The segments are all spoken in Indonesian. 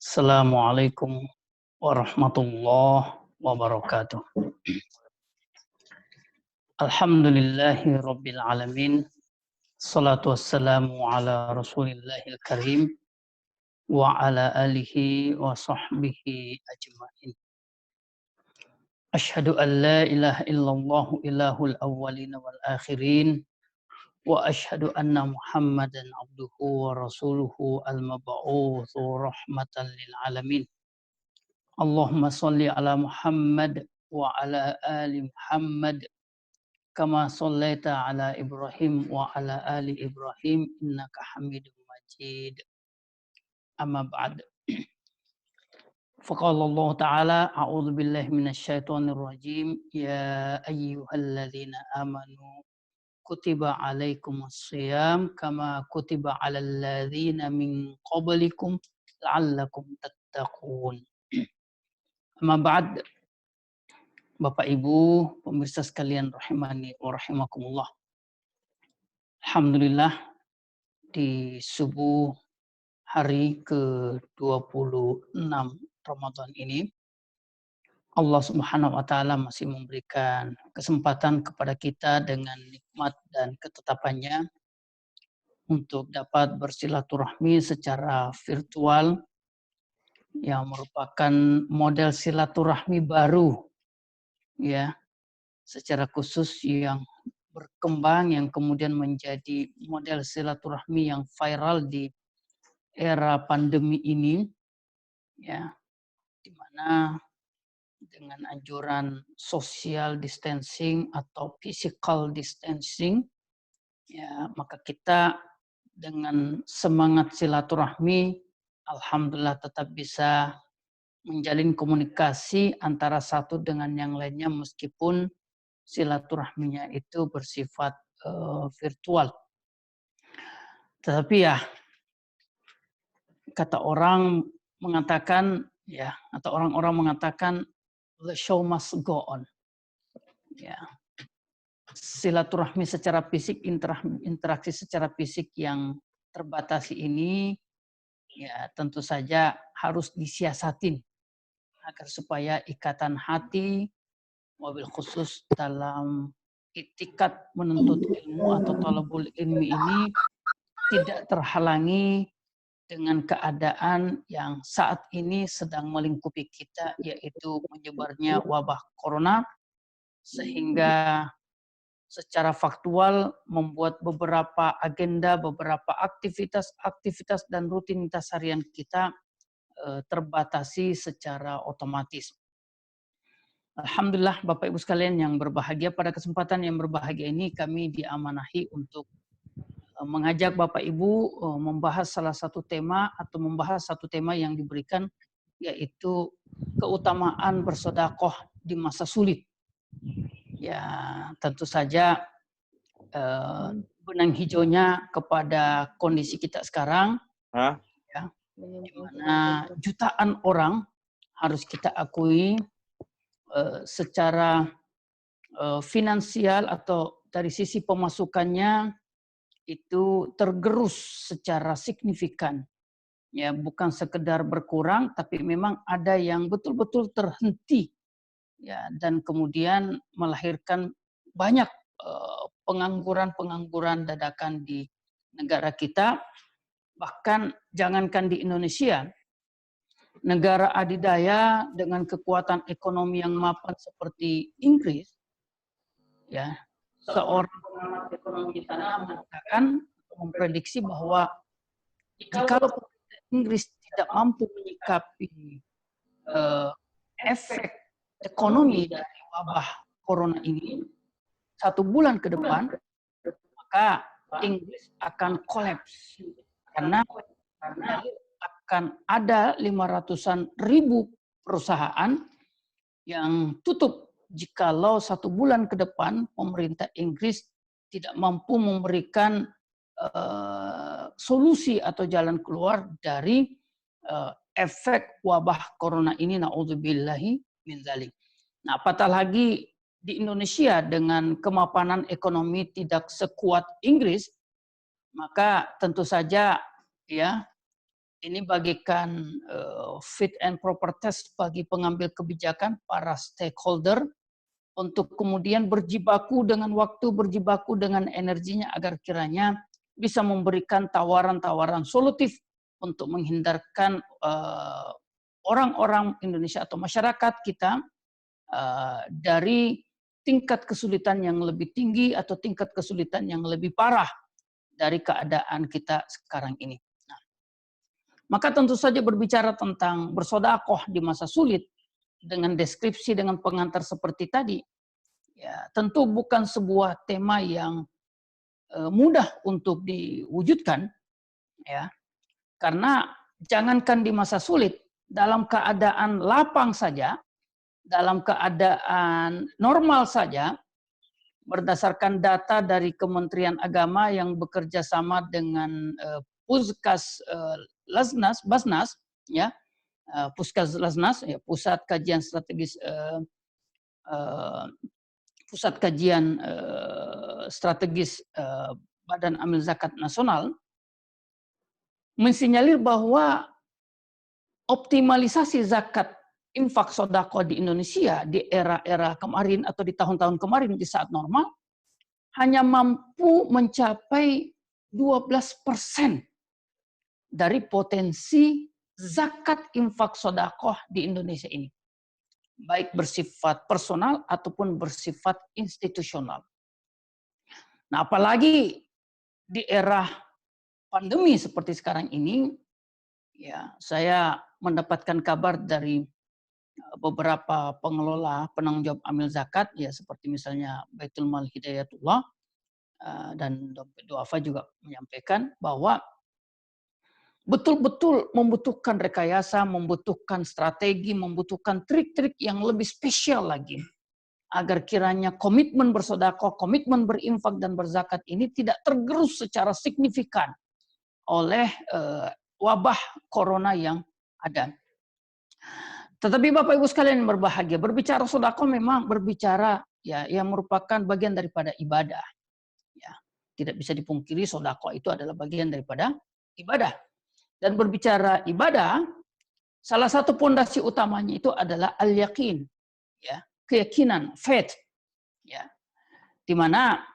Assalamualaikum warahmatullahi wabarakatuh. Alhamdulillahi rabbil alamin. Salatu wassalamu ala rasulillahil karim wa ala alihi wa sahbihi ajma'in. Ashhadu an la ilaha illallah ilahul awwalin wal akhirin wa ashhadu anna Muhammadan abduhu wa rasuluhu al-mab'utsu rahmatan lil alamin. Allahumma sholli ala Muhammad wa ala ali Muhammad kama shallaita ala Ibrahim wa ala ali Ibrahim innaka Hamidum Majid. Amma ba'd. Faqala Allah Ta'ala a'udzu billahi minasyaitonir rajim ya ayyuhalladzina amanu kutiba alaikumus shiyam kama kutiba alal ladzina min qablikum la'allakum tattaqun. Amma ba'd. Bapak Ibu, pemirsa sekalian rahimani wa rahimakumullah. Alhamdulillah di subuh hari ke-26 Ramadan ini Allah Subhanahu wa taala masih memberikan kesempatan kepada kita dengan nikmat dan ketetapannya untuk dapat bersilaturahmi secara virtual yang merupakan model silaturahmi baru ya, secara khusus yang berkembang yang kemudian menjadi model silaturahmi yang viral di era pandemi ini ya, di mana dengan anjuran social distancing atau physical distancing ya, maka kita dengan semangat silaturahmi alhamdulillah tetap bisa menjalin komunikasi antara satu dengan yang lainnya meskipun silaturahminya itu bersifat virtual. Tetapi ya kata orang mengatakan ya, atau orang-orang mengatakan the show must go on. Ya. Silaturahmi secara fisik, interaksi secara fisik yang terbatasi ini ya tentu saja harus disiasatin agar supaya ikatan hati wabil khusus dalam iktikat menuntut ilmu atau talabul ilmi ini tidak terhalangi dengan keadaan yang saat ini sedang melingkupi kita, yaitu menyebarnya wabah corona, sehingga secara faktual membuat beberapa agenda, beberapa aktivitas dan rutinitas harian kita terbatasi secara otomatis. Alhamdulillah Bapak Ibu sekalian yang berbahagia, pada kesempatan yang berbahagia ini kami diamanahi untuk mengajak Bapak Ibu membahas salah satu tema atau membahas satu tema yang diberikan, yaitu keutamaan bersedekah di masa sulit. Ya, tentu saja benang hijaunya kepada kondisi kita sekarang, ya, di mana jutaan orang harus kita akui secara finansial atau dari sisi pemasukannya itu tergerus secara signifikan. Ya, bukan sekedar berkurang, tapi memang ada yang betul-betul terhenti. Ya, dan kemudian melahirkan banyak pengangguran dadakan di negara kita. Bahkan jangankan di Indonesia, negara adidaya dengan kekuatan ekonomi yang mapan seperti Inggris, ya, seorang pengamat ekonomi di sana mengatakan, memprediksi bahwa jika Inggris tidak mampu menyikapi efek ekonomi dari wabah corona ini 1 bulan ke depan, maka Inggris akan kolaps karena akan ada 500-an ribu perusahaan yang tutup jikalau 1 bulan ke depan pemerintah Inggris tidak mampu memberikan solusi atau jalan keluar dari efek wabah corona ini, naudzubillahi min dzalik. Nah, apatah lagi di Indonesia dengan kemapanan ekonomi tidak sekuat Inggris, maka tentu saja ya ini bagaikan fit and proper test bagi pengambil kebijakan, para stakeholder, untuk kemudian berjibaku dengan waktu, berjibaku dengan energinya agar kiranya bisa memberikan tawaran-tawaran solutif untuk menghindarkan orang-orang Indonesia atau masyarakat kita dari tingkat kesulitan yang lebih tinggi atau tingkat kesulitan yang lebih parah dari keadaan kita sekarang ini. Nah, maka tentu saja berbicara tentang bersodakoh di masa sulit dengan deskripsi, dengan pengantar seperti tadi, ya tentu bukan sebuah tema yang mudah untuk diwujudkan, ya, karena jangankan di masa sulit, dalam keadaan lapang saja, dalam keadaan normal saja, berdasarkan data dari Kementerian Agama yang bekerja sama dengan Puskas Basnas, ya, Puskas Lasnas, ya, Pusat Kajian Strategis Strategis Badan Amil Zakat Nasional, mensinyalir bahwa optimalisasi zakat infak sodako di Indonesia di era-era kemarin atau di tahun-tahun kemarin di saat normal hanya mampu mencapai 12% dari potensi zakat infak sodakoh di Indonesia ini. Baik bersifat personal ataupun bersifat institusional. Nah, apalagi di era pandemi seperti sekarang ini, ya saya mendapatkan kabar dari beberapa pengelola penanggung jawab amil zakat, ya seperti misalnya Baitul Mal Hidayatullah dan Dompet Duafa juga menyampaikan bahwa betul-betul membutuhkan rekayasa, membutuhkan strategi, membutuhkan trik-trik yang lebih spesial lagi agar kiranya komitmen bersedekah, komitmen berinfak dan berzakat ini tidak tergerus secara signifikan oleh wabah corona yang ada. Tetapi Bapak Ibu sekalian yang berbahagia, berbicara sedekah memang berbicara ya yang merupakan bagian daripada ibadah. Ya, tidak bisa dipungkiri sedekah itu adalah bagian daripada ibadah. Dan berbicara ibadah, salah satu pondasi utamanya itu adalah al-yakin, ya, keyakinan, faith, ya, di mana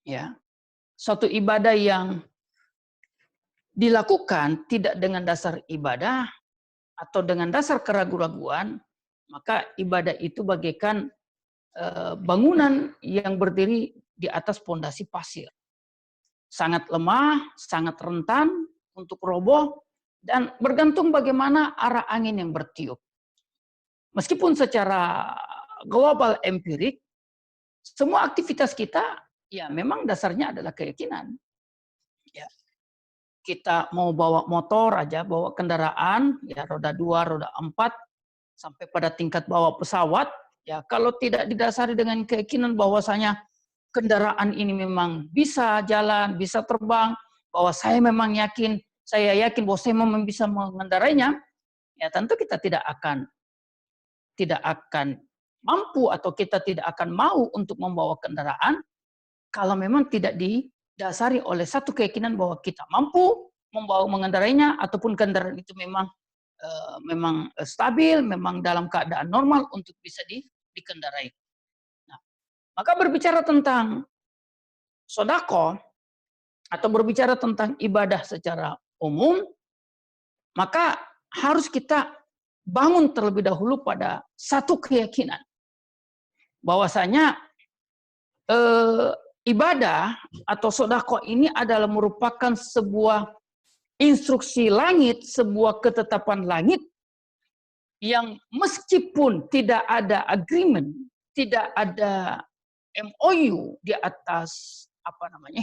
ya suatu ibadah yang dilakukan tidak dengan dasar ibadah atau dengan dasar keraguan-raguan, maka ibadah itu bagaikan bangunan yang berdiri di atas pondasi pasir, sangat lemah, sangat rentan untuk roboh, dan bergantung bagaimana arah angin yang bertiup. Meskipun secara global empirik, semua aktivitas kita ya memang dasarnya adalah keyakinan. Ya. Kita mau bawa motor aja, bawa kendaraan, ya roda 2, roda 4, sampai pada tingkat bawa pesawat, ya kalau tidak didasari dengan keyakinan bahwasanya kendaraan ini memang bisa jalan, bisa terbang, bahwa saya memang yakin, saya yakin bahwa saya memang bisa mengendarainya, ya tentu kita tidak akan mampu atau kita tidak akan mau untuk membawa kendaraan kalau memang tidak didasari oleh satu keyakinan bahwa kita mampu mengendarainya ataupun kendaraan itu memang stabil, memang dalam keadaan normal untuk bisa dikendarai. Nah, maka berbicara tentang sodako atau berbicara tentang ibadah secara umum, maka harus kita bangun terlebih dahulu pada satu keyakinan bahwasanya ibadah atau sodako ini adalah merupakan sebuah instruksi langit, sebuah ketetapan langit yang meskipun tidak ada agreement, tidak ada MOU di atas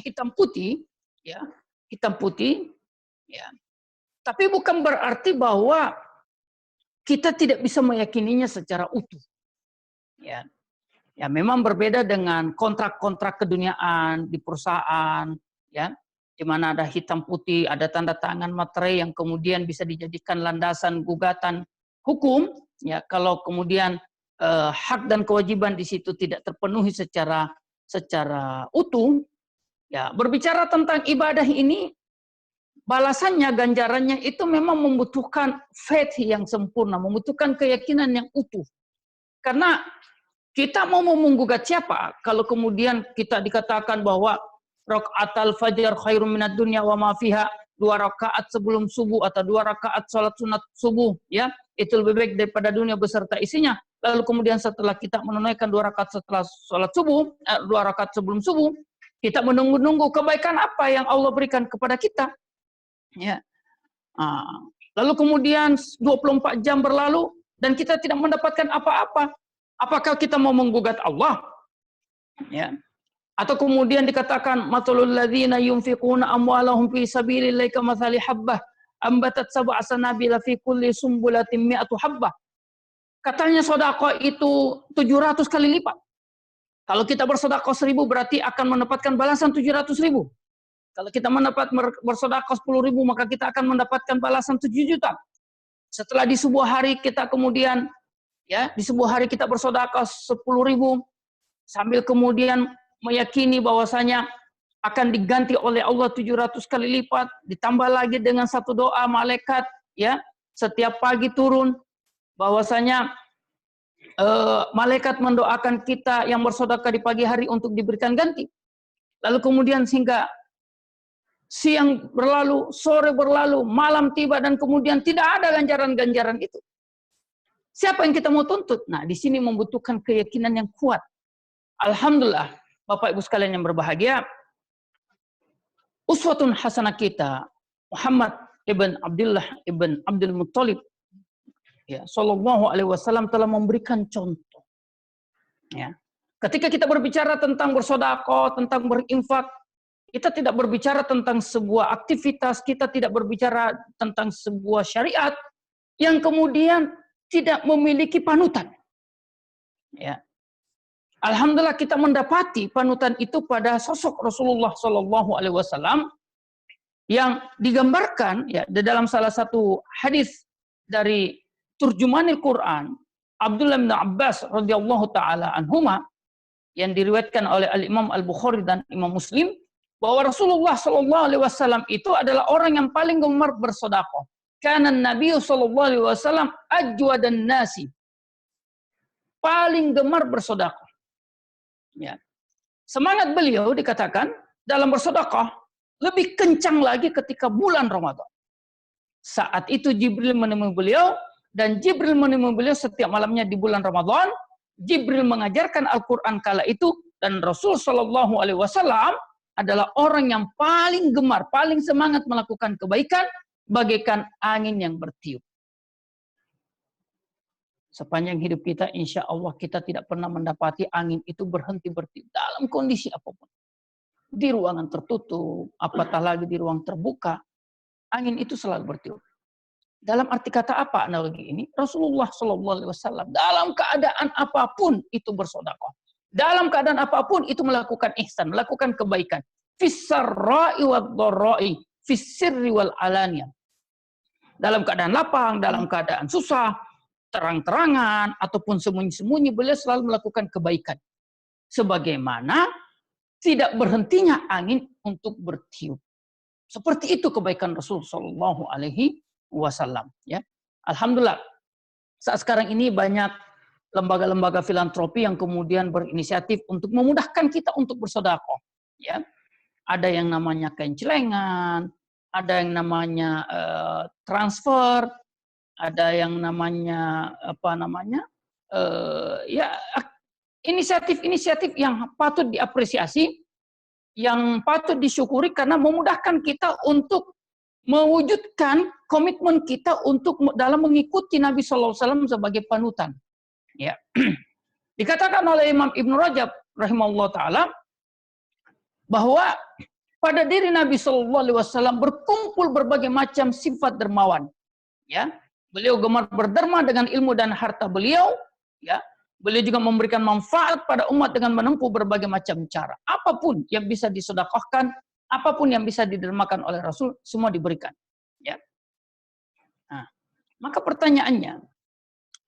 hitam putih, ya hitam putih, ya. Tapi bukan berarti bahwa kita tidak bisa meyakininya secara utuh. Ya, ya memang berbeda dengan kontrak-kontrak keduniaan di perusahaan, ya, di mana ada hitam putih, ada tanda tangan materai yang kemudian bisa dijadikan landasan gugatan hukum. Ya, kalau kemudian hak dan kewajiban di situ tidak terpenuhi secara utuh. Ya, berbicara tentang ibadah ini balasannya, ganjarannya itu memang membutuhkan faith yang sempurna, membutuhkan keyakinan yang utuh. Karena kita mau menggugat siapa kalau kemudian kita dikatakan bahwa rakaatul fajar khairum minad dunya wa ma fiha, 2 rakaat sebelum subuh atau 2 rakaat salat sunat subuh, ya, itu lebih baik daripada dunia beserta isinya. Lalu kemudian setelah kita menunaikan 2 rakaat setelah salat subuh, 2 rakaat sebelum subuh, kita menunggu-nunggu kebaikan apa yang Allah berikan kepada kita. Ya. Lalu kemudian 24 jam berlalu dan kita tidak mendapatkan apa-apa. Apakah kita mau menggugat Allah? Ya. Atau kemudian dikatakan matalul ladzina yunfiquna amwalahum fi sabilillahi kamathali habbah ambatat sab'a sanabila fi kulli sumbulatin mi'atu habbah. Katanya sedekah itu 700 kali lipat. Kalau kita bersedekah 1000 berarti akan mendapatkan balasan 700.000. Kalau kita bersedekah 10.000 maka kita akan mendapatkan balasan 7 juta. Setelah di sebuah hari kita kemudian, ya, di sebuah hari kita bersedekah 10.000 sambil kemudian meyakini bahwasanya akan diganti oleh Allah 700 kali lipat, ditambah lagi dengan satu doa malaikat, ya, setiap pagi turun bahwasanya malaikat mendoakan kita yang bersedekah di pagi hari untuk diberikan ganti. Lalu kemudian sehingga siang berlalu, sore berlalu, malam tiba dan kemudian tidak ada ganjaran-ganjaran itu. Siapa yang kita mau tuntut? Nah, di sini membutuhkan keyakinan yang kuat. Alhamdulillah, Bapak Ibu sekalian yang berbahagia, uswatun hasanah kita, Muhammad ibn Abdullah ibn Abdul Muttalib, ya, sallallahu alaihi wasallam telah memberikan contoh. Ya. Ketika kita berbicara tentang bersedekah, tentang berinfak, kita tidak berbicara tentang sebuah aktivitas, kita tidak berbicara tentang sebuah syariat yang kemudian tidak memiliki panutan. Ya. Alhamdulillah kita mendapati panutan itu pada sosok Rasulullah Shallallahu Alaihi Wasallam yang digambarkan, ya, di dalam salah satu hadis dari Turjumanil Quran Abdullah bin Abbas radhiyallahu taala anhuma yang diriwayatkan oleh Al Imam Al Bukhari dan Imam Muslim, bahwa Rasulullah Shallallahu Alaihi Wasallam itu adalah orang yang paling gemar bersedekah. Karena Nabi Shallallahu Alaihi Wasallam ajwadan nasi, paling gemar bersedekah. Ya. Semangat beliau dikatakan dalam bersedekah lebih kencang lagi ketika bulan Ramadan. Saat itu Jibril menemui beliau, dan Jibril menemui beliau setiap malamnya di bulan Ramadan. Jibril mengajarkan Al-Quran kala itu, dan Rasul Shallallahu Alaihi Wasallam adalah orang yang paling gemar, paling semangat melakukan kebaikan, bagaikan angin yang bertiup. Sepanjang hidup kita, insya Allah kita tidak pernah mendapati angin itu berhenti bertiup dalam kondisi apapun. Di ruangan tertutup, apatah lagi di ruang terbuka, angin itu selalu bertiup. Dalam arti kata apa analogi ini? Rasulullah SAW dalam keadaan apapun itu bersedekah. Dalam keadaan apapun itu melakukan ihsan, melakukan kebaikan. Fis-sarra'i wad-dharra'i, fis-sirri wal alaniyah. Dalam keadaan lapang, dalam keadaan susah, terang-terangan ataupun sembunyi-sembunyi, beliau selalu melakukan kebaikan. Sebagaimana tidak berhentinya angin untuk bertiup. Seperti itu kebaikan Rasul Shallallahu Alaihi Wasallam. Ya, alhamdulillah. Saat sekarang ini banyak lembaga-lembaga filantropi yang kemudian berinisiatif untuk memudahkan kita untuk bersedekah. Ya, ada yang namanya kencelengan, ada yang namanya transfer, ada yang namanya ya, inisiatif-inisiatif yang patut diapresiasi, yang patut disyukuri karena memudahkan kita untuk mewujudkan komitmen kita untuk dalam mengikuti Nabi Sallallahu Alaihi Wasallam sebagai panutan. Ya, dikatakan oleh Imam Ibnu Rajab rahimahullah taala bahwa pada diri Nabi Sallallahu Alaihi Wasallam berkumpul berbagai macam sifat dermawan. Ya, beliau gemar berderma dengan ilmu dan harta beliau. Ya, beliau juga memberikan manfaat pada umat dengan menempuh berbagai macam cara. Apapun yang bisa disedekahkan, apapun yang bisa didermakan oleh Rasul, semua diberikan. Ya. Nah, maka pertanyaannya,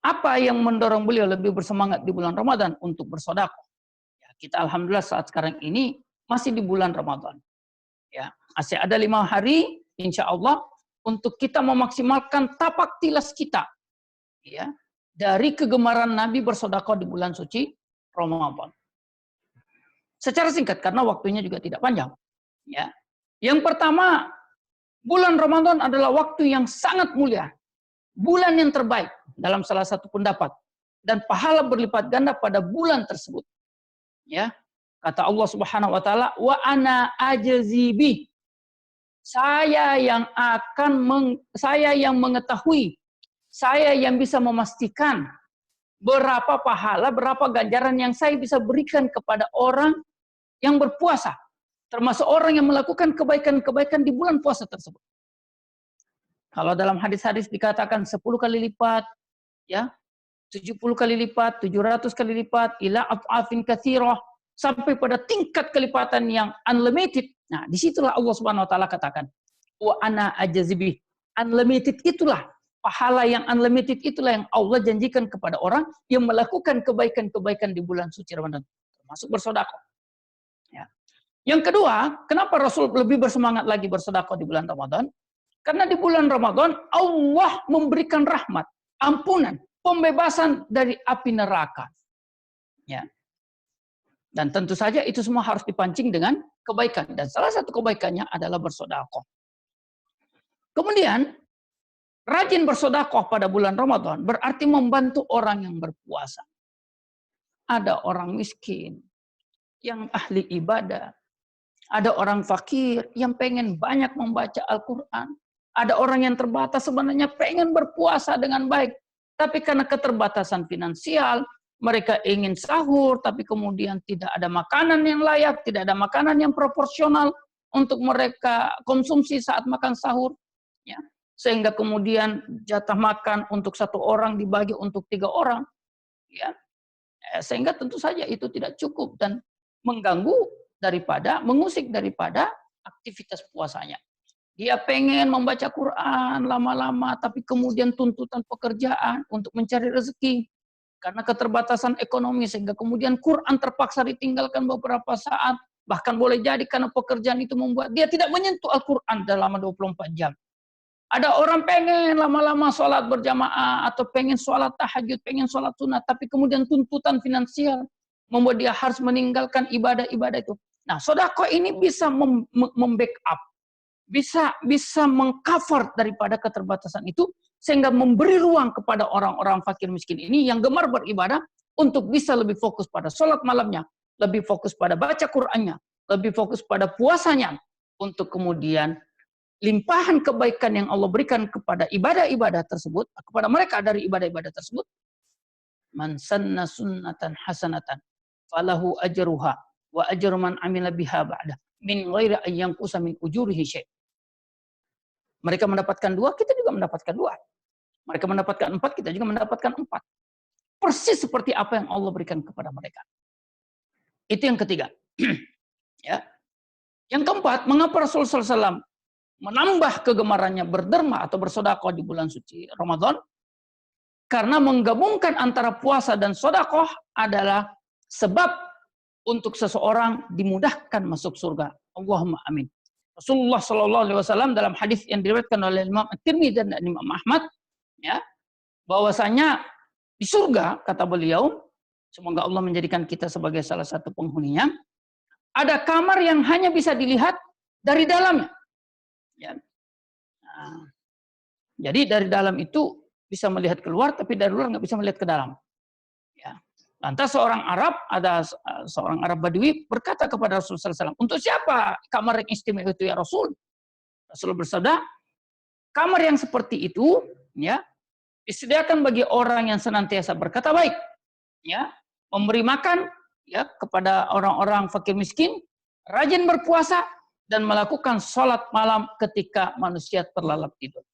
apa yang mendorong beliau lebih bersemangat di bulan Ramadan untuk bersedekah? Ya, kita alhamdulillah saat sekarang ini masih di bulan Ramadan. Ya, masih ada 5 hari insya Allah untuk kita memaksimalkan tapak tilas kita, ya, dari kegemaran Nabi bersedekah di bulan suci Ramadan. Secara singkat karena waktunya juga tidak panjang. Ya, yang pertama, bulan Ramadan adalah waktu yang sangat mulia, bulan yang terbaik dalam salah satu pendapat, dan pahala berlipat ganda pada bulan tersebut. Ya, kata Allah Subhanahu Wa Taala, wa ana ajzibi. Saya yang mengetahui, saya yang bisa memastikan berapa pahala, berapa ganjaran yang saya bisa berikan kepada orang yang berpuasa, termasuk orang yang melakukan kebaikan-kebaikan di bulan puasa tersebut. Kalau dalam hadis-hadis dikatakan 10 kali lipat, ya, 70 kali lipat, 700 kali lipat, ila at'afin katsirah, sampai pada tingkat kelipatan yang unlimited. Nah, disitulah Allah Subhanahu Wa Taala katakan, wa ana ajzibi. Unlimited itulah pahala yang unlimited, itulah yang Allah janjikan kepada orang yang melakukan kebaikan-kebaikan di bulan suci Ramadan, termasuk bersedekah. Ya. Yang kedua, kenapa Rasul lebih bersemangat lagi bersedekah di bulan Ramadan? Karena di bulan Ramadan Allah memberikan rahmat, ampunan, pembebasan dari api neraka. Ya. Dan tentu saja itu semua harus dipancing dengan kebaikan. Dan salah satu kebaikannya adalah bersedekah. Kemudian, rajin bersedekah pada bulan Ramadan berarti membantu orang yang berpuasa. Ada orang miskin yang ahli ibadah. Ada orang fakir yang pengen banyak membaca Al-Quran. Ada orang yang terbatas sebenarnya pengen berpuasa dengan baik. Tapi karena keterbatasan finansial, mereka ingin sahur, tapi kemudian tidak ada makanan yang layak, tidak ada makanan yang proporsional untuk mereka konsumsi saat makan sahur. Ya. Sehingga kemudian jatah makan untuk satu orang dibagi untuk 3 orang. Ya. Sehingga tentu saja itu tidak cukup dan mengganggu mengusik daripada aktivitas puasanya. Dia pengen membaca Quran lama-lama, tapi kemudian tuntutan pekerjaan untuk mencari rezeki. Karena keterbatasan ekonomi, sehingga kemudian Quran terpaksa ditinggalkan beberapa saat. Bahkan boleh jadi karena pekerjaan itu membuat dia tidak menyentuh Al-Quran dalam 24 jam. Ada orang pengen lama-lama sholat berjamaah, atau pengen sholat tahajud, pengen sholat sunat, tapi kemudian tuntutan finansial membuat dia harus meninggalkan ibadah-ibadah itu. Nah, sedekah ini bisa membackup, bisa mengcover daripada keterbatasan itu, sehingga memberi ruang kepada orang-orang fakir miskin ini yang gemar beribadah untuk bisa lebih fokus pada sholat malamnya, lebih fokus pada baca Qur'annya, lebih fokus pada puasanya, untuk kemudian limpahan kebaikan yang Allah berikan kepada ibadah-ibadah tersebut, kepada mereka dari ibadah-ibadah tersebut. Man sanna sunnatan hasanatan falahu ajruha wa ajru man amila biha ba'da min ghairi an yanqusa min ujurihi syai'. Mereka mendapatkan 2, kita juga mendapatkan 2. Mereka mendapatkan 4, kita juga mendapatkan 4. Persis seperti apa yang Allah berikan kepada mereka. Itu yang ketiga. Ya. Yang keempat, mengapa Rasulullah SAW menambah kegemarannya berderma atau bersedekah di bulan suci Ramadan? Karena menggabungkan antara puasa dan sedekah adalah sebab untuk seseorang dimudahkan masuk surga. Allahumma amin. Rasulullah SAW dalam hadis yang diriwayatkan oleh Imam At-Tirmidzi dan Imam Ahmad, ya, bahwasanya di surga, kata beliau, semoga Allah menjadikan kita sebagai salah satu penghuninya, ada kamar yang hanya bisa dilihat dari dalamnya. Ya. Nah, jadi dari dalam itu bisa melihat keluar, tapi dari luar nggak bisa melihat ke dalam. Ya. Lantas seorang Arab Badui berkata kepada Rasulullah SAW, untuk siapa kamar yang istimewa itu ya Rasul? Rasul bersabda, kamar yang seperti itu, ya, disediakan bagi orang yang senantiasa berkata baik, ya, memberi makan, ya, kepada orang-orang fakir miskin, rajin berpuasa, dan melakukan sholat malam ketika manusia terlalap tidur.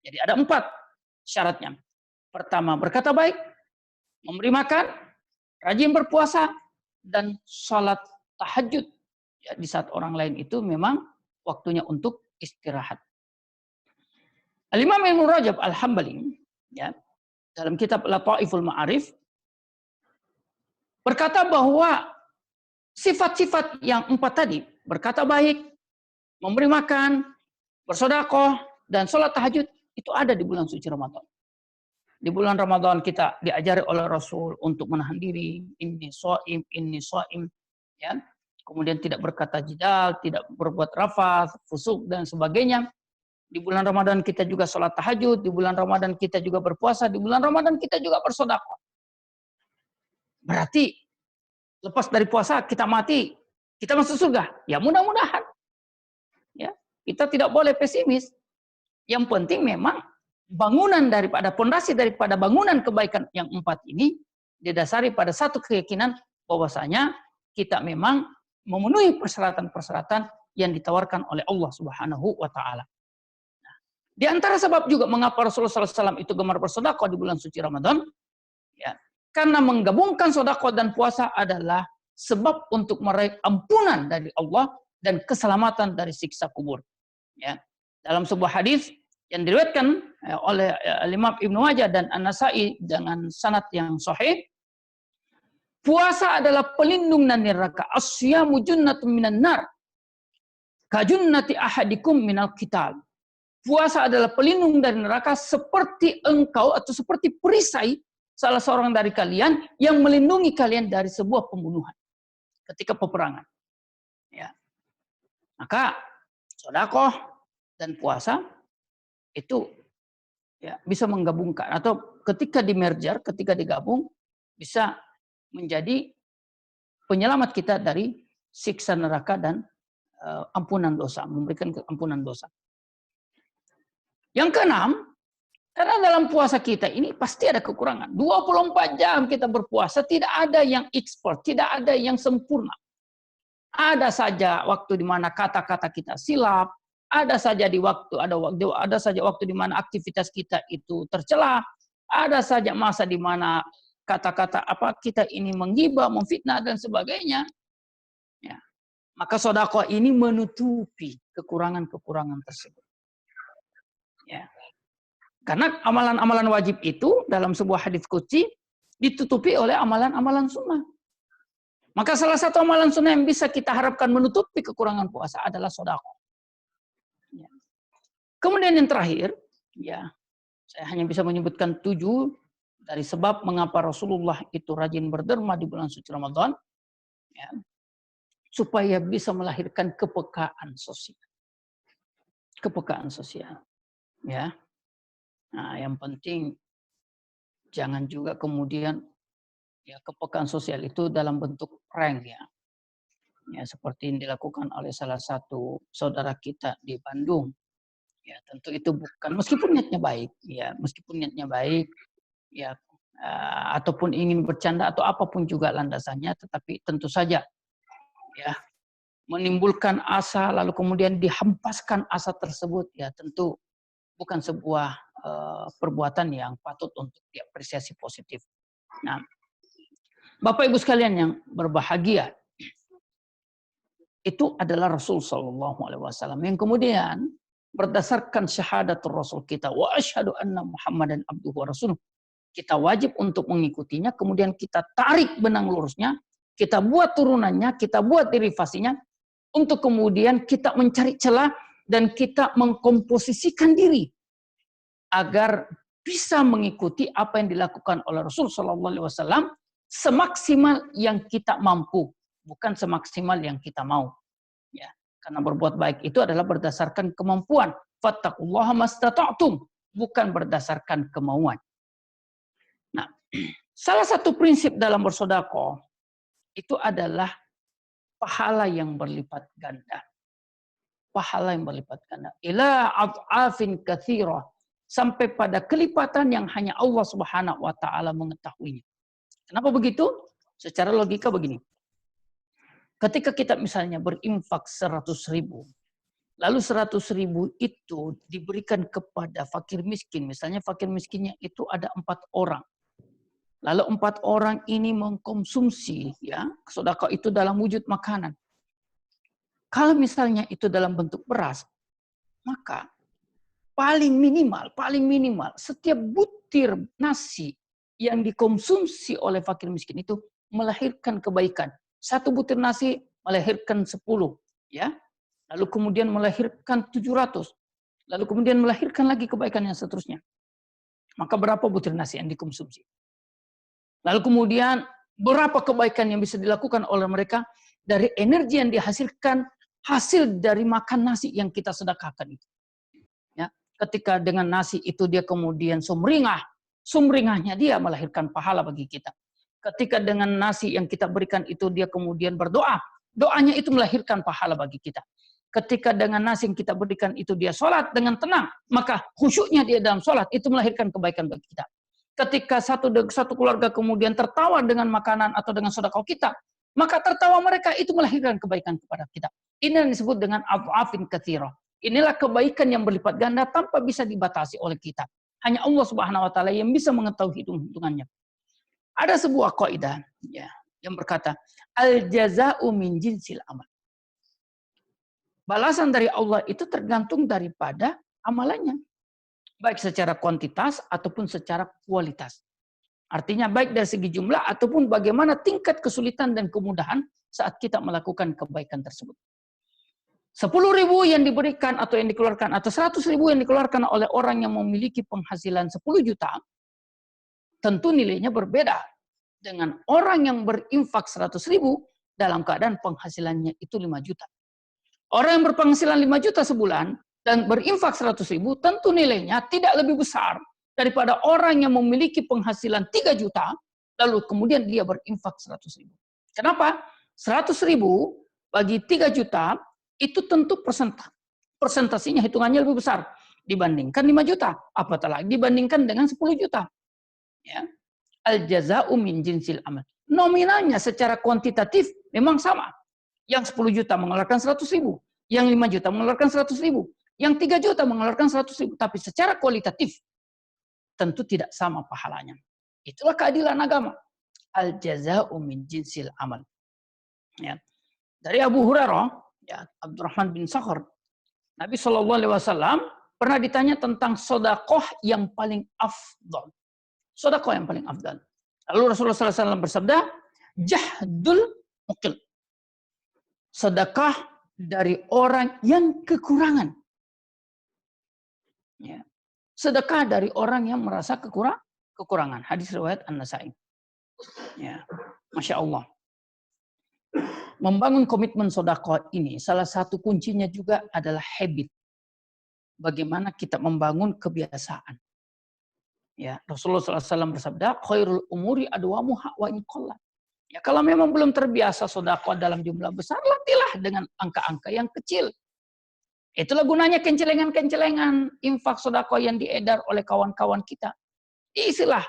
Jadi ada 4 syaratnya. Pertama, berkata baik, memberi makan, rajin berpuasa, dan sholat tahajud. Ya, di saat orang lain itu memang waktunya untuk istirahat. Al-Imam Ibnu Rajab Al-Hambali, ya, dalam kitab Lataiful Ma'arif berkata bahwa sifat-sifat yang 4 tadi, berkata baik, memberi makan, bersedekah dan sholat tahajud itu ada di bulan suci Ramadan. Di bulan Ramadan kita diajari oleh Rasul untuk menahan diri, inni shaim, ya. Kemudian tidak berkata jidal, tidak berbuat rafath, fusuk dan sebagainya. Di bulan Ramadan kita juga sholat tahajud, di bulan Ramadan kita juga berpuasa, di bulan Ramadan kita juga bersedekah. Berarti lepas dari puasa kita mati, kita masuk surga. Ya mudah-mudahan. Ya, kita tidak boleh pesimis. Yang penting memang bangunan daripada pondasi daripada bangunan kebaikan yang 4 ini didasari pada satu keyakinan bahwasanya kita memang memenuhi persyaratan-persyaratan yang ditawarkan oleh Allah Subhanahu wa taala. Nah, di antara sebab juga mengapa Rasulullah SAW itu gemar bersedekah di bulan suci Ramadan, ya, karena menggabungkan sedekah dan puasa adalah sebab untuk meraih ampunan dari Allah dan keselamatan dari siksa kubur. Ya. Dalam sebuah hadis yang diriwayatkan oleh Imam Ibnu Majah dan An-Nasa'i dengan sanad yang sahih, puasa adalah pelindung dari neraka. Asyamu junnatun minan nar. Kajunnati ahadikum minal qital. Puasa adalah pelindung dari neraka seperti engkau atau seperti perisai salah seorang dari kalian yang melindungi kalian dari sebuah pembunuhan ketika peperangan. Ya. Maka sedekah dan puasa itu ya bisa menggabungkan atau ketika di-merger, ketika digabung bisa menjadi penyelamat kita dari siksa neraka dan ampunan dosa, memberikan ampunan dosa. Yang keenam, karena dalam puasa kita ini pasti ada kekurangan. 24 jam kita berpuasa, tidak ada yang expert, tidak ada yang sempurna. Ada saja waktu di mana kata-kata kita silap, ada saja waktu di mana aktivitas kita itu tercela, ada saja masa di mana kata-kata kita ini menggibah, memfitnah dan sebagainya. Ya. Maka sedekah ini menutupi kekurangan-kekurangan tersebut. Ya. Karena amalan-amalan wajib itu dalam sebuah hadis qudsi ditutupi oleh amalan-amalan sunnah. Maka salah satu amalan sunnah yang bisa kita harapkan menutupi kekurangan puasa adalah sedekah. Ya. Kemudian yang terakhir, ya saya hanya bisa menyebutkan 7 dari sebab mengapa Rasulullah itu rajin berderma di bulan suci Ramadan, ya, supaya bisa melahirkan kepekaan sosial. Kepekaan sosial. Ya. Nah, yang penting jangan juga kemudian ya kepekaan sosial itu dalam bentuk prank ya. Ya seperti yang dilakukan oleh salah satu saudara kita di Bandung. Ya, tentu itu bukan meskipun niatnya baik, ya, meskipun niatnya baik, ya ataupun ingin bercanda atau apapun juga landasannya, tetapi tentu saja ya menimbulkan asa lalu kemudian dihempaskan asa tersebut ya tentu bukan sebuah perbuatan yang patut untuk diapresiasi positif. Nah, Bapak Ibu sekalian yang berbahagia, itu adalah Rasul Shallallahu Alaihi Wasallam yang kemudian berdasarkan syahadatul Rasul kita, wa asyhadu anna Muhammadan abduhu wa rasuluh, kita wajib untuk mengikutinya, kemudian kita tarik benang lurusnya, kita buat turunannya, kita buat derivasinya, untuk kemudian kita mencari celah dan kita mengkomposisikan diri agar bisa mengikuti apa yang dilakukan oleh Rasul Shallallahu Alaihi Wasallam semaksimal yang kita mampu, bukan semaksimal yang kita mau. Ya, karena berbuat baik itu adalah berdasarkan kemampuan. Fattaqullaha mastata'tum, bukan berdasarkan kemauan. Nah, salah satu prinsip dalam bersedekah itu adalah pahala yang berlipat ganda. Pahala yang berlipat ganda. Ila ad'afin katsirah, sampai pada kelipatan yang hanya Allah Subhanahu wa taala mengetahuinya. Kenapa begitu? Secara logika begini. Ketika kita misalnya berinfak 100.000, lalu 100.000 itu diberikan kepada fakir miskin. Misalnya fakir miskinnya itu ada 4 orang. Lalu 4 orang ini mengkonsumsi ya sedekah itu dalam wujud makanan. Kalau misalnya itu dalam bentuk beras, maka paling minimal setiap butir nasi yang dikonsumsi oleh fakir miskin itu melahirkan kebaikan. 1 butir nasi melahirkan 10, ya. Lalu kemudian melahirkan 700. Lalu kemudian melahirkan lagi kebaikan yang seterusnya. Maka berapa butir nasi yang dikonsumsi? Lalu kemudian berapa kebaikan yang bisa dilakukan oleh mereka dari energi yang dihasilkan hasil dari makan nasi yang kita sedekahkan itu. Ya, ketika dengan nasi itu dia kemudian sumringahnya dia melahirkan pahala bagi kita. Ketika dengan nasi yang kita berikan itu dia kemudian berdoa, doanya itu melahirkan pahala bagi kita. Ketika dengan nasi yang kita berikan itu dia sholat dengan tenang, maka khusyuknya dia dalam sholat itu melahirkan kebaikan bagi kita. Ketika satu keluarga kemudian tertawa dengan makanan atau dengan sedekah kita, maka tertawa mereka itu melahirkan kebaikan kepada kita. Ini yang disebut dengan afin katsirah. Inilah kebaikan yang berlipat ganda tanpa bisa dibatasi oleh kita. Hanya Allah Subhanahu wa taala yang bisa mengetahui hitung-hitungannya. Ada sebuah kaidah ya yang berkata al jazaa'u min jinsil amal. Balasan dari Allah itu tergantung daripada amalannya. Baik secara kuantitas ataupun secara kualitas. Artinya baik dari segi jumlah ataupun bagaimana tingkat kesulitan dan kemudahan saat kita melakukan kebaikan tersebut. 10.000 yang diberikan atau yang dikeluarkan atau 100.000 yang dikeluarkan oleh orang yang memiliki penghasilan 10 juta, tentu nilainya berbeda dengan orang yang berinfak 100.000 dalam keadaan penghasilannya itu 5 juta. Orang yang berpenghasilan 5 juta sebulan dan berinfak 100.000 tentu nilainya tidak lebih besar daripada orang yang memiliki penghasilan 3 juta lalu kemudian dia berinfak 100.000. Kenapa? 100.000 bagi 3 juta itu tentu persentasinya hitungannya lebih besar dibandingkan 5 juta. Apatah lagi dibandingkan dengan 10 juta. Ya. Al-jaza'u min jinsil amal. Nominalnya secara kuantitatif memang sama. Yang 10 juta mengeluarkan 100.000. Yang 5 juta mengeluarkan 100.000. Yang 3 juta mengeluarkan 100.000. Tapi secara kualitatif tentu tidak sama pahalanya. Itulah keadilan agama. Al-jaza'u min jinsil amal. Ya. Dari Abu Hurairah, ya, Abdurrahman bin Sakhar, Nabi SAW pernah ditanya tentang sodakoh yang paling afdal. Sodakoh yang paling afdal. Lalu Rasulullah SAW bersabda, jahdul mukil. Sedekah dari orang yang kekurangan. Ya. Sedekah dari orang yang merasa kekurangan. Hadis riwayat An-Nasa'i. Ya. Masya Allah. Membangun komitmen sedekah ini, salah satu kuncinya juga adalah habit. Bagaimana kita membangun kebiasaan. Ya, Rasulullah SAW bersabda, khairul umuri adwamuha wa in qallat. Ya, kalau memang belum terbiasa sedekah dalam jumlah besar, latihlah dengan angka-angka yang kecil. Itulah gunanya kencelengan-kencelengan infak sedekah yang diedar oleh kawan-kawan kita. Isilah.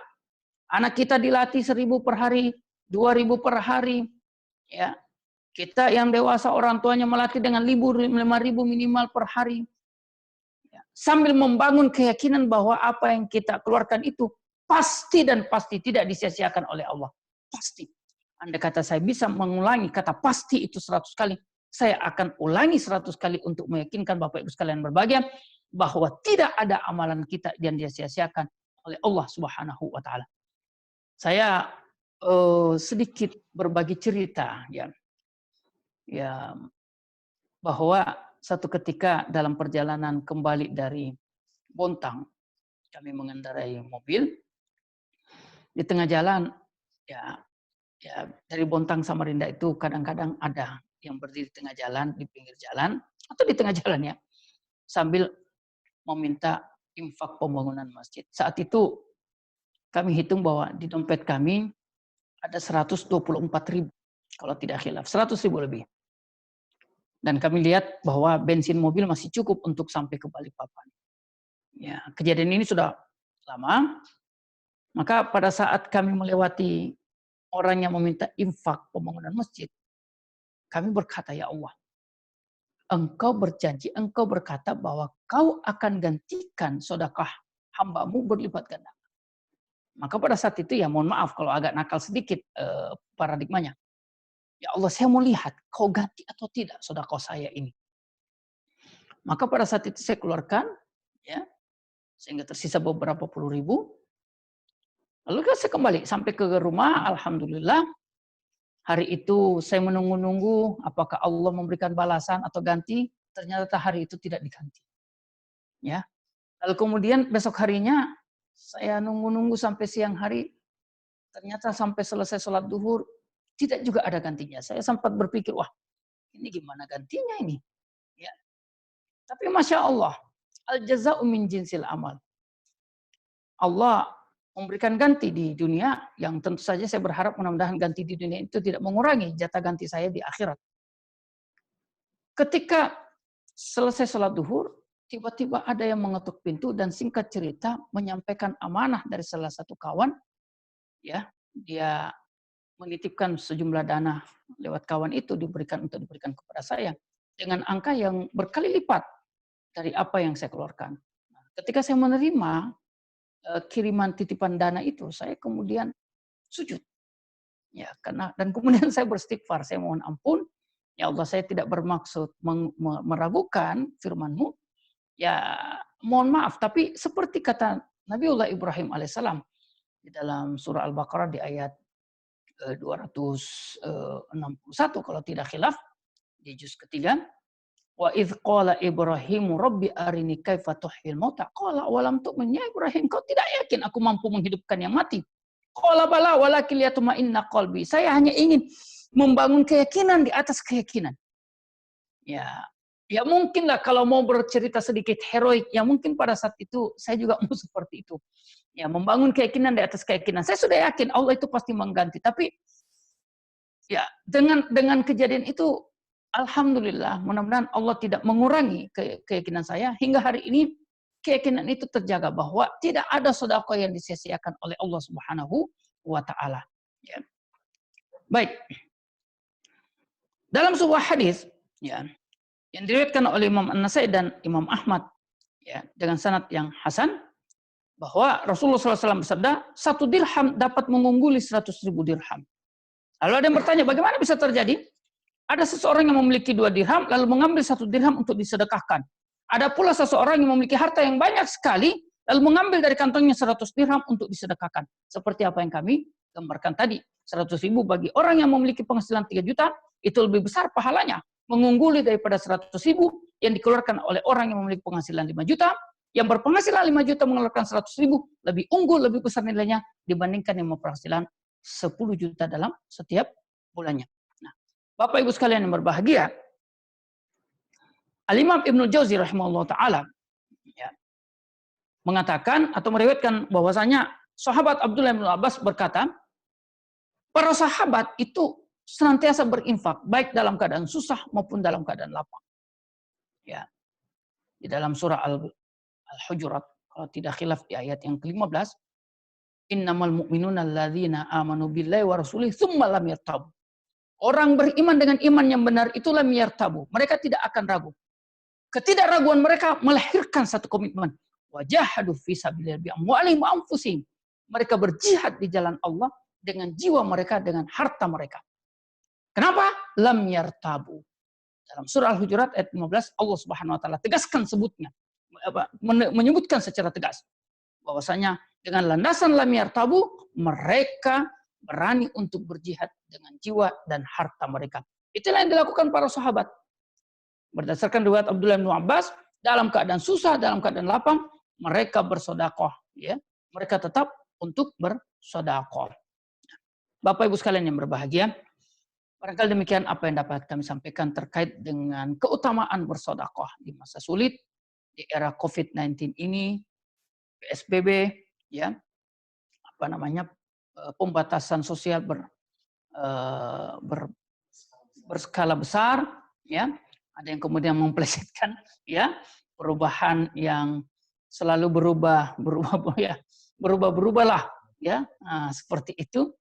Anak kita dilatih 1.000 per hari, 2.000 per hari. Ya. Kita yang dewasa orang tuanya melatih dengan 5.000 minimal per hari. Ya. Sambil membangun keyakinan bahwa apa yang kita keluarkan itu pasti dan pasti tidak disia-siakan oleh Allah. Pasti. Andai kata saya bisa mengulangi kata pasti itu 100 kali, saya akan ulangi 100 kali untuk meyakinkan Bapak Ibu sekalian berbahagia bahwa tidak ada amalan kita yang disia-siakan oleh Allah Subhanahu wa taala. Saya sedikit berbagi cerita ya. Ya, bahwa satu ketika dalam perjalanan kembali dari Bontang, kami mengendarai mobil di tengah jalan ya dari Bontang Samarinda itu kadang-kadang ada yang berdiri di tengah jalan, di pinggir jalan atau di tengah jalan ya sambil meminta infak pembangunan masjid. Saat itu kami hitung bahwa di dompet kami ada 124.000 kalau tidak khilaf, 100.000 lebih. Dan kami lihat bahwa bensin mobil masih cukup untuk sampai ke Balikpapan. Ya, kejadian ini sudah lama. Maka pada saat kami melewati orang yang meminta infak pembangunan masjid, kami berkata, ya Allah, Engkau berjanji, Engkau berkata bahwa Kau akan gantikan sedekah hamba-Mu berlipat ganda. Maka pada saat itu ya mohon maaf kalau agak nakal sedikit paradigmanya. Ya Allah, saya mau lihat Kau ganti atau tidak sedekah saya ini. Maka pada saat itu saya keluarkan, ya, sehingga tersisa beberapa puluh ribu. Lalu saya kembali sampai ke rumah, alhamdulillah. Hari itu saya menunggu-nunggu apakah Allah memberikan balasan atau ganti. Ternyata hari itu tidak diganti. ya. Lalu kemudian besok harinya saya nunggu-nunggu sampai siang hari, ternyata sampai selesai sholat duhur tidak juga ada gantinya. Saya sempat berpikir, wah ini gimana gantinya ini? Ya. Tapi masya Allah, al jaza'u min jinsil amal. Allah memberikan ganti di dunia yang tentu saja saya berharap mudah-mudahan ganti di dunia itu tidak mengurangi jatah ganti saya di akhirat. Ketika selesai sholat duhur, tiba-tiba ada yang mengetuk pintu dan singkat cerita menyampaikan amanah dari salah satu kawan, ya, dia menitipkan sejumlah dana lewat kawan itu diberikan kepada saya dengan angka yang berkali lipat dari apa yang saya keluarkan. Ketika saya menerima kiriman titipan dana itu, saya kemudian sujud. Ya, karena dan kemudian saya beristighfar, saya mohon ampun, ya Allah saya tidak bermaksud meragukan firman-Mu. Ya, mohon maaf, tapi seperti kata Nabiullah Ibrahim alaihissalam di dalam surah Al-Baqarah di ayat 261 kalau tidak khilaf di juz ketiga, wa idz qala Ibrahimu rabbi arini kaifa tuhyil mauta qala awalam tu'min, ya Ibrahim kau tidak yakin aku mampu menghidupkan yang mati? Qala bala walakin liyatma'inna qalbi, saya hanya ingin membangun keyakinan di atas keyakinan. Ya, ya mungkinlah kalau mau bercerita sedikit heroik, ya mungkin pada saat itu saya juga mau seperti itu. Ya, membangun keyakinan di atas keyakinan. Saya sudah yakin Allah itu pasti mengganti, tapi ya dengan kejadian itu alhamdulillah, mudah-mudahan Allah tidak mengurangi keyakinan saya hingga hari ini. Keyakinan itu terjaga bahwa tidak ada sedekah yang disia-siakan oleh Allah Subhanahu wa taala. Ya. Baik. Dalam sebuah hadis ya yang diriwayatkan oleh Imam An-Nasai dan Imam Ahmad ya dengan sanad yang hasan bahwa Rasulullah SAW bersabda, 1 dirham dapat mengungguli 100.000 dirham. Lalu ada yang bertanya, bagaimana bisa terjadi? Ada seseorang yang memiliki 2 dirham lalu mengambil 1 dirham untuk disedekahkan. Ada pula seseorang yang memiliki harta yang banyak sekali lalu mengambil dari kantongnya 100 dirham untuk disedekahkan. Seperti apa yang kami gambarkan tadi. 100.000 bagi orang yang memiliki penghasilan 3 juta itu lebih besar pahalanya, mengungguli daripada 100.000 yang dikeluarkan oleh orang yang memiliki penghasilan 5 juta. Yang berpenghasilan 5 juta mengeluarkan 100.000 lebih unggul, lebih besar nilainya dibandingkan yang berpenghasilan 10 juta dalam setiap bulannya. Nah, Bapak Ibu sekalian yang berbahagia, Al-Imam Ibnu Jauzi rahimahullah ta'ala ya, mengatakan atau meriwayatkan bahwasanya sahabat Abdullah bin Abbas berkata, para sahabat itu senantiasa berinfak baik dalam keadaan susah maupun dalam keadaan lapang. Ya. Di dalam surah Al-Hujurat kalau tidak khilaf di ayat yang ke-15, innamal mu'minuna alladzina amanu billahi wa rasulih tsumma lam yartabu. Orang beriman dengan iman yang benar itu lam yartabu. Mereka tidak akan ragu. Ketidakraguan mereka melahirkan satu komitmen. Wajahadu fi sabilillah bi amwalihim wa anfusihim. Mereka berjihad di jalan Allah dengan jiwa mereka, dengan harta mereka. Kenapa? Lam yartabu. Dalam surah Al-Hujurat ayat 15 Allah Subhanahu wa taala tegaskan sebutnya, menyebutkan secara tegas bahwasanya dengan landasan lam yartabu mereka berani untuk berjihad dengan jiwa dan harta mereka. Itulah yang dilakukan para sahabat. Berdasarkan riwayat Abdullah bin Abbas, dalam keadaan susah, dalam keadaan lapang, mereka bersedekah, ya. Mereka tetap untuk bersedekah. Bapak Ibu sekalian yang berbahagia, barangkali demikian apa yang dapat kami sampaikan terkait dengan keutamaan bersedekah di masa sulit di era COVID-19 ini, PSBB, ya. Apa namanya? Pembatasan sosial berskala besar, ya. Ada yang kemudian memplesetkan ya perubahan yang selalu berubahlah ya. Nah, seperti itu.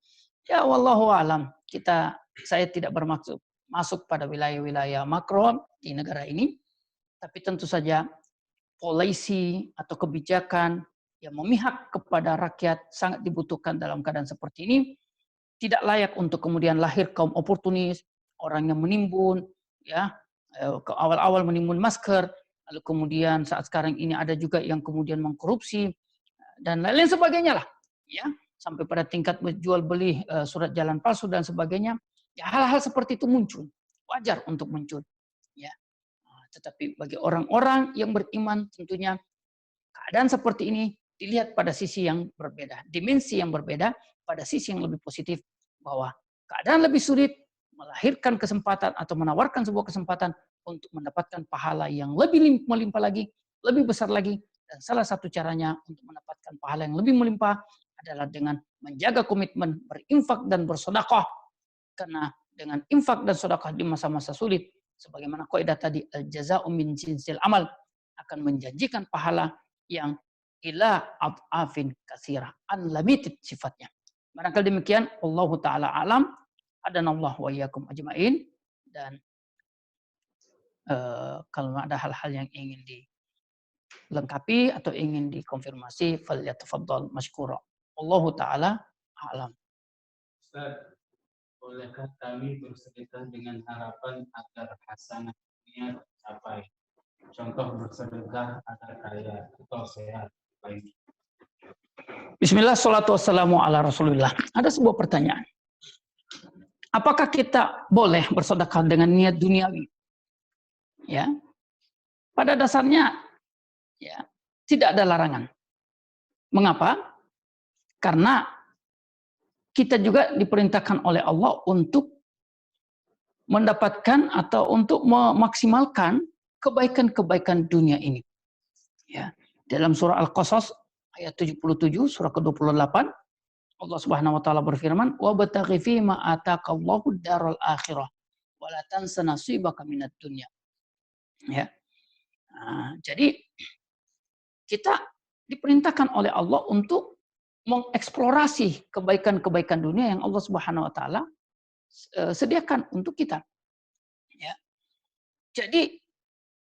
Ya wallahu alam. Saya tidak bermaksud masuk pada wilayah-wilayah makro di negara ini, tapi tentu saja polisi atau kebijakan yang memihak kepada rakyat sangat dibutuhkan dalam keadaan seperti ini. Tidak layak untuk kemudian lahir kaum oportunis, orang yang menimbun, ya, ke awal-awal menimbun masker, lalu kemudian saat sekarang ini ada juga yang kemudian mengkorupsi dan lain-lain sebagainya lah, ya, sampai pada tingkat menjual beli surat jalan palsu dan sebagainya. Ya, hal-hal seperti itu muncul, wajar untuk muncul, ya. Tetapi bagi orang-orang yang beriman tentunya keadaan seperti ini dilihat pada sisi yang berbeda, dimensi yang berbeda, pada sisi yang lebih positif, bahwa keadaan lebih sulit melahirkan kesempatan atau menawarkan sebuah kesempatan untuk mendapatkan pahala yang lebih melimpah lagi, lebih besar lagi, dan salah satu caranya untuk mendapatkan pahala yang lebih melimpah adalah dengan menjaga komitmen berinfak dan bersedekah. Karena dengan infak dan sedekah di masa-masa sulit, sebagaimana kaidah tadi, al-jaza'u min jinsil amal, akan menjanjikan pahala yang ila afin katsirah, unlimited sifatnya. Barangkali demikian, Allahu taala alam, adanallahu wa iyyakum ajmain. Dan kalau ada hal-hal yang ingin dilengkapi atau ingin dikonfirmasi, falyatafaddal masykura. Allahu taala alam. Ustaz, bolehkah kami bersedekah dengan harapan agar hasanah dunia tercapai? Contoh bersedekah agar kaya atau sehat. Baik. Bismillah, salatu wassalamu ala rasulillah. Ada sebuah pertanyaan. Apakah kita boleh bersedekah dengan niat duniawi? Ya. Pada dasarnya ya, tidak ada larangan. Mengapa? Karena kita juga diperintahkan oleh Allah untuk mendapatkan atau untuk memaksimalkan kebaikan-kebaikan dunia ini. Ya. Dalam surah Al-Qasas ayat 77, surah ke-28, Allah Subhanahu wa taala berfirman, "Wa bataghi fi ma ataqallahu daral akhirah wa la tansa nasibaka minad dunya." Ya. Nah, jadi kita diperintahkan oleh Allah untuk mengeksplorasi kebaikan-kebaikan dunia yang Allah Subhanahu wa taala sediakan untuk kita. Ya. Jadi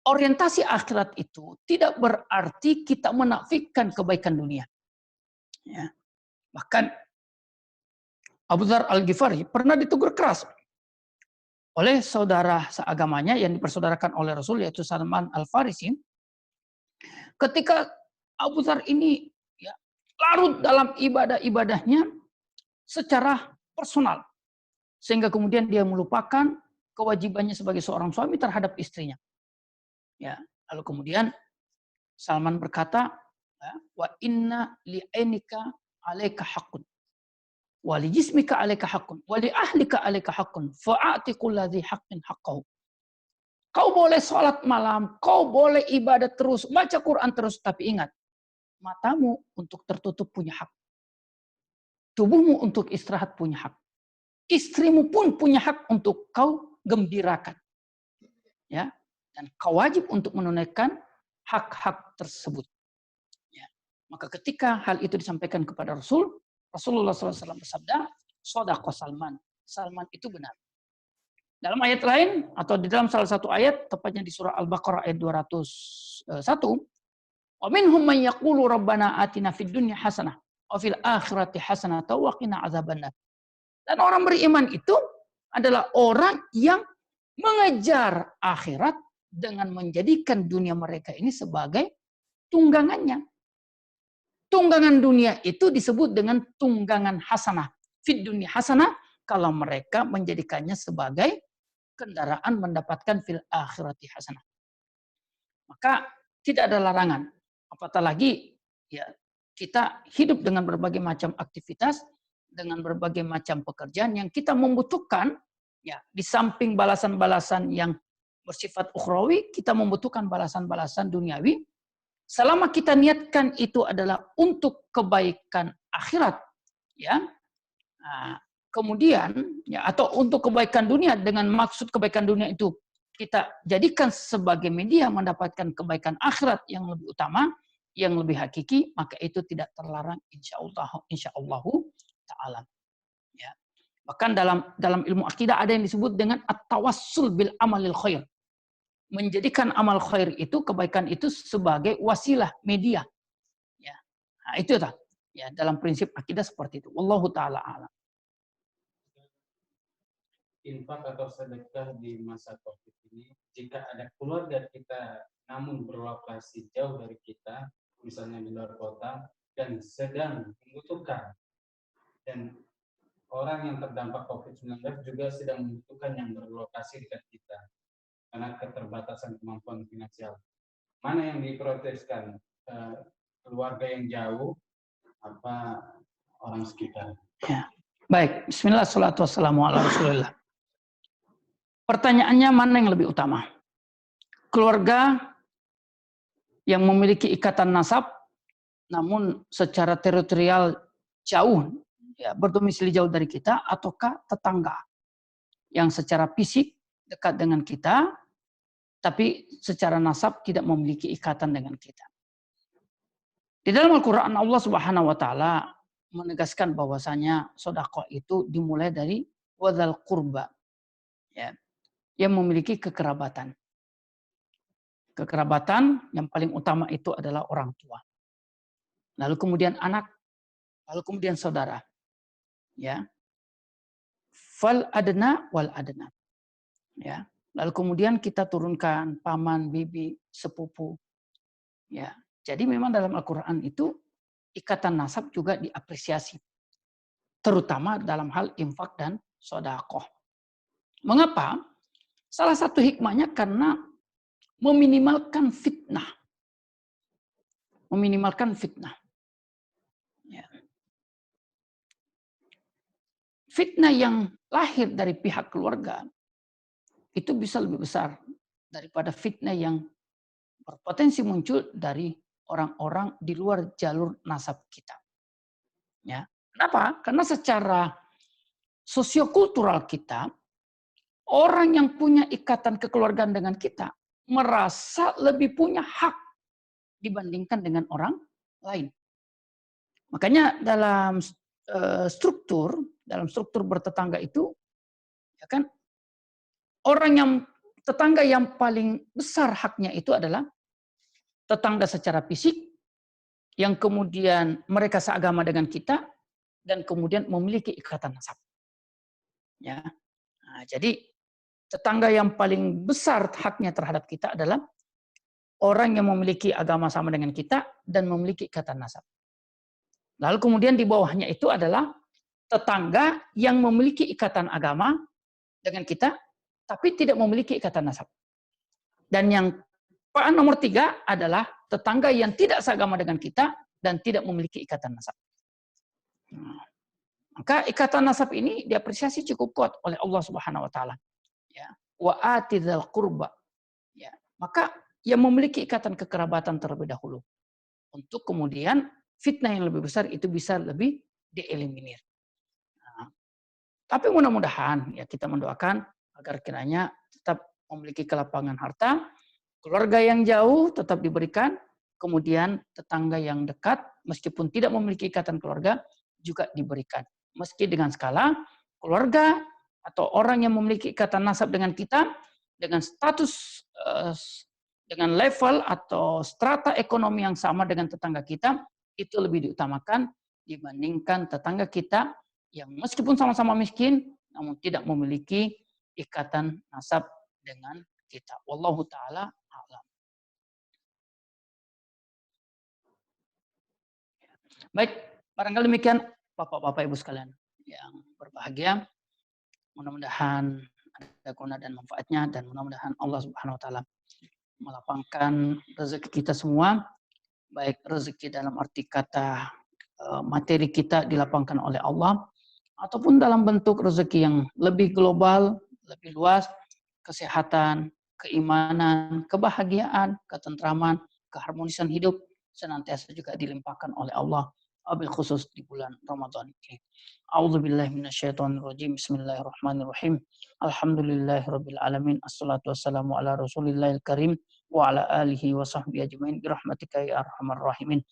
orientasi akhirat itu tidak berarti kita menafikan kebaikan dunia. Ya. Bahkan Abu Dzar Al-Ghifari pernah ditegur keras oleh saudara seagamanya yang dipersaudarakan oleh Rasul, yaitu Salman Al-Farisi. Ketika Abu Dzar ini ya, larut dalam ibadah-ibadahnya secara personal, sehingga kemudian dia melupakan kewajibannya sebagai seorang suami terhadap istrinya. Ya, lalu kemudian Salman berkata, wa inna li'ainika 'alaika haqqun, wa li jismika 'alaika haqqun, wa li ahlika 'alaika haqqun, fa'ati kulladzi haqqin haqqahu. Kau boleh sholat malam, kau boleh ibadah terus, baca Quran terus, tapi ingat, matamu untuk tertutup punya hak. Tubuhmu untuk istirahat punya hak. Istrimu pun punya hak untuk kau gembirakan. Ya, dan kau wajib untuk menunaikan hak-hak tersebut. Ya. Maka ketika hal itu disampaikan kepada Rasulullah SAW bersabda, "Shadaqah Salman." Salman itu benar. Dalam ayat lain atau di dalam salah satu ayat, tepatnya di surah Al-Baqarah ayat 201, "Wa minhum man yaqulu rabbana atina fid dunya hasanah wa fil akhirati hasanah wa qina adzabannar." Dan orang beriman itu adalah orang yang mengejar akhirat dengan menjadikan dunia mereka ini sebagai tunggangannya. Tunggangan dunia itu disebut dengan tunggangan hasanah. Fid dunya hasanah, kalau mereka menjadikannya sebagai kendaraan mendapatkan fil akhirati hasanah. Maka tidak ada larangan. Apatah lagi ya, kita hidup dengan berbagai macam aktivitas, dengan berbagai macam pekerjaan yang kita membutuhkan, ya, di samping balasan-balasan yang bersifat ukhrawi, kita membutuhkan balasan-balasan duniawi. Selama kita niatkan itu adalah untuk kebaikan akhirat, ya. Nah, kemudian ya, atau untuk kebaikan dunia, dengan maksud kebaikan dunia itu kita jadikan sebagai media mendapatkan kebaikan akhirat yang lebih utama, yang lebih hakiki, maka itu tidak terlarang insyaallah taala. Ya. Bahkan dalam ilmu akidah ada yang disebut dengan at-tawassul bil amalil khair. Menjadikan amal khair itu, kebaikan itu sebagai wasilah, media. Ya. Nah, itu tak. Ya, dalam prinsip akidah seperti itu. Wallahu taala alam. Infak atau sedekah di masa Covid ini, jika ada keluarga kita namun berlokasi jauh dari kita, misalnya di luar kota, dan sedang membutuhkan, dan orang yang terdampak COVID-19 juga sedang membutuhkan yang berlokasi dekat kita. karena keterbatasan kemampuan finansial. Mana yang diproteskan? Keluarga yang jauh apa orang sekitar? Ya. Baik, bismillah, salatu wassalamu ala rasulillah. Pertanyaannya mana yang lebih utama? Keluarga yang memiliki ikatan nasab, namun secara teritorial jauh, ya, berdomisili jauh dari kita, ataukah tetangga yang secara fisik dekat dengan kita, tapi secara nasab tidak memiliki ikatan dengan kita? Di dalam Al-Quran Allah Subhanahu wa Ta'ala menegaskan bahwasanya sedekah itu dimulai dari wadzal qurba, ya, yang memiliki kekerabatan. Kekerabatan yang paling utama itu adalah orang tua. Lalu kemudian anak, lalu kemudian saudara. Ya. Fal adna wal adna. Ya. Lalu kemudian kita turunkan paman, bibi, sepupu. Ya. Jadi memang dalam Al-Quran itu ikatan nasab juga diapresiasi. Terutama dalam hal infak dan sedekah. Mengapa? Salah satu hikmahnya karena meminimalkan fitnah. Meminimalkan fitnah. Ya. Fitnah yang lahir dari pihak keluarga itu bisa lebih besar daripada fitnah yang berpotensi muncul dari orang-orang di luar jalur nasab kita. Ya. Kenapa? Karena secara sosiokultural kita, orang yang punya ikatan kekeluargaan dengan kita merasa lebih punya hak dibandingkan dengan orang lain. Makanya dalam struktur bertetangga itu, ya kan, orang yang tetangga yang paling besar haknya itu adalah tetangga secara fisik, yang kemudian mereka seagama dengan kita, dan kemudian memiliki ikatan nasab. Ya. Nah, jadi tetangga yang paling besar haknya terhadap kita adalah orang yang memiliki agama sama dengan kita dan memiliki ikatan nasab. Lalu kemudian di bawahnya itu adalah tetangga yang memiliki ikatan agama dengan kita, tapi tidak memiliki ikatan nasab. Dan yang nomor 3 adalah tetangga yang tidak seagama dengan kita dan tidak memiliki ikatan nasab. Maka ikatan nasab ini diapresiasi cukup kuat oleh Allah Subhanahu wa Ta'ala. Ya. Wa atidzal qurba. Ya. Maka yang memiliki ikatan kekerabatan terlebih dahulu. Untuk kemudian fitnah yang lebih besar itu bisa lebih dieliminir. Nah, tapi mudah-mudahan ya kita mendoakan agar kiranya tetap memiliki kelapangan harta, keluarga yang jauh tetap diberikan, kemudian tetangga yang dekat meskipun tidak memiliki ikatan keluarga juga diberikan. Meski dengan skala keluarga atau orang yang memiliki ikatan nasab dengan kita, dengan status, dengan level atau strata ekonomi yang sama dengan tetangga kita, itu lebih diutamakan dibandingkan tetangga kita yang meskipun sama-sama miskin, namun tidak memiliki ikatan nasab dengan kita. Wallahu ta'ala a'lam. Baik, barangkali demikian Bapak-bapak Ibu sekalian yang berbahagia. Mudah-mudahan ada guna dan manfaatnya, dan mudah-mudahan Allah Subhanahu wa Ta'ala melapangkan rezeki kita semua, baik rezeki dalam arti kata materi kita dilapangkan oleh Allah, ataupun dalam bentuk rezeki yang lebih global, lebih luas, kesehatan, keimanan, kebahagiaan, ketentraman, keharmonisan hidup senantiasa juga dilimpahkan oleh Allah, wabil khusus di bulan Ramadan ini. A'udzubillahi minasyaitonirrajim. Bismillahirrahmanirrahim. Alhamdulillahirabbil alamin. Assalatu wassalamu ala Rasulillahil karim wa ala alihi wa sahbihi ajmain bi rahmatika ya arhamar rahimin.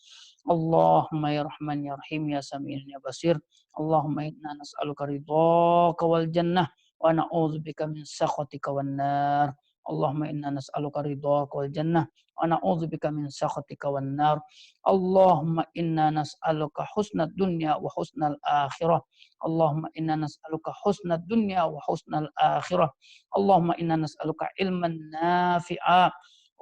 Allahumma ya Rahman ya Rahim ya Sami'un ya Basir. Allahumma inna nas'aluka ridhaka wal jannah wa na'udzubika min sakhatika wan nar. Allahumma inna nas'aluka ridhaka wal jannah wa na'udzubika min sakhatika wan nar. Allahumma inna nas'aluka husnad dunya wa husnal akhirah. Allahumma inna nas'aluka husnad dunya wa husnal akhirah. Allahumma inna nas'aluka ilman nafi'a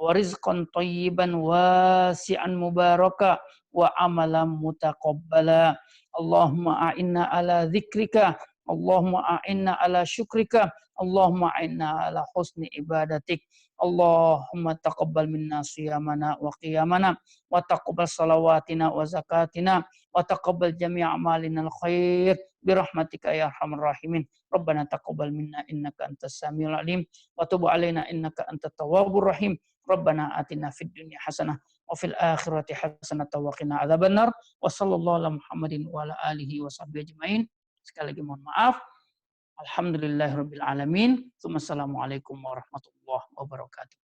wa rizqan thayyiban wasi'an mubaraka wa amalan mutaqabbala. Allahumma a'inna ala dzikrika Allahumma a'inna ala syukrika, Allahumma a'inna ala husni ibadatik, Allahumma taqabbal minna siyamana wa qiyamana, wa taqabbal salawatina wa zakatina, wa taqabbal jami' a'malina al-khair birahmatika ya arhamar rahimin. Rabbana taqabbal minna innaka antas samiul alim wa tub alaina innaka antat tawwabur rahim. Rabbana atina fid dunya hasanah wa fil akhirati hasanah wa qina adzabannar. Wa sallallahu ala Muhammadin wa ala alihi wa sahbihi ajmain. Sekali lagi mohon maaf. Alhamdulillahirabbil alamin. Assalamualaikum warahmatullahi wabarakatuh.